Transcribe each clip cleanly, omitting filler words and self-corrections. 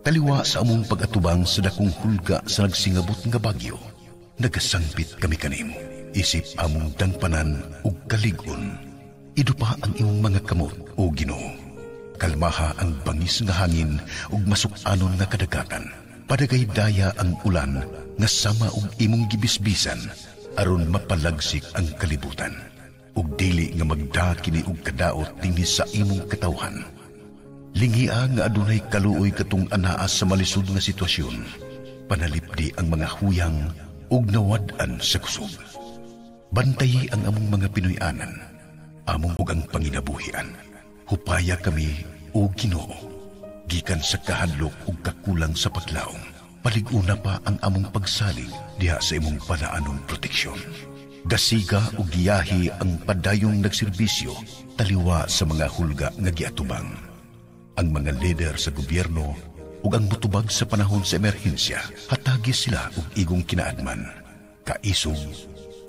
Taliwa sa among pag-atubang sa dakong hulga sa nagsingabot nga bagyo, nagasangpit kami kanimo. Isip among dangpanan ug kaligon. Idupa ang imong mga kamot o Ginoo. Kalmaha ang bangis nga hangin ug masuk-anon nga kadagatan. Padagay daya ang ulan nga sama ug imong gibisbisan aron mapalagsik ang kalibutan. Ug dili nga magdakini ug kadaot dinhi sa imong katawhan. Lingia nga adunay kaluoy katong anaa sa malisud nga sitwasyon. Panalipdi ang mga huyang ug nawad-an sa kusog. Bantayi ang among mga Pinoy-anan, among ug ang panginabuhian. Hupaya kami, o Ginoo, gikan sa kahadlok ug kakulang sa paglaom. Palig-una pa ang among pagsalig diha sa imong palaanong proteksyon. Gasiga ug giyahi ang padayong nagserbisyo taliwa sa mga hulga nga giatubang. Ang mga leader sa gobyerno ug ang mutubag sa panahon sa emerhensya, hatagi sila ug igong kinaadman. Kaisog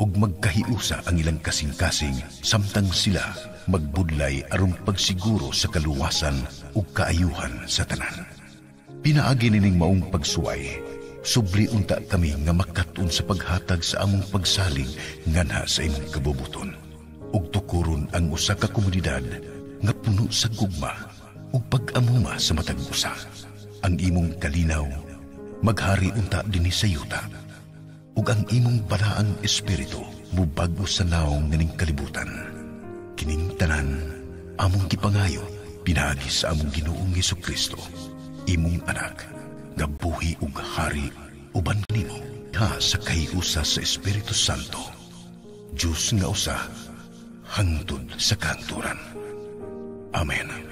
ug magkahiusa ang ilang kasing-kasing samtang sila magbudlay aron pagsiguro sa kaluwasan ug kaayuhan sa tanan. Pinaagi nining maong pagsuway, subli unta kami nga makatun sa paghatag sa among pagsalig nganha sa imong kabubuton. Ug tukuron ang usa ka komunidad nga puno sa gugma ug pag-amuma sa matag usa. Ang imong kalinaw maghari unta dinhi sa yuta. Ug ang imong balaang espiritu mubago sa naong nganing kalibutan. Kining tanan among gipangayo pinaagi sa among Ginoong Hesukristo, imong anak nga buhi ug hari uban nimo ha sa kahiusa sa Espiritu Santo, Diyos nga usa hangtod sa kanturan. Amen.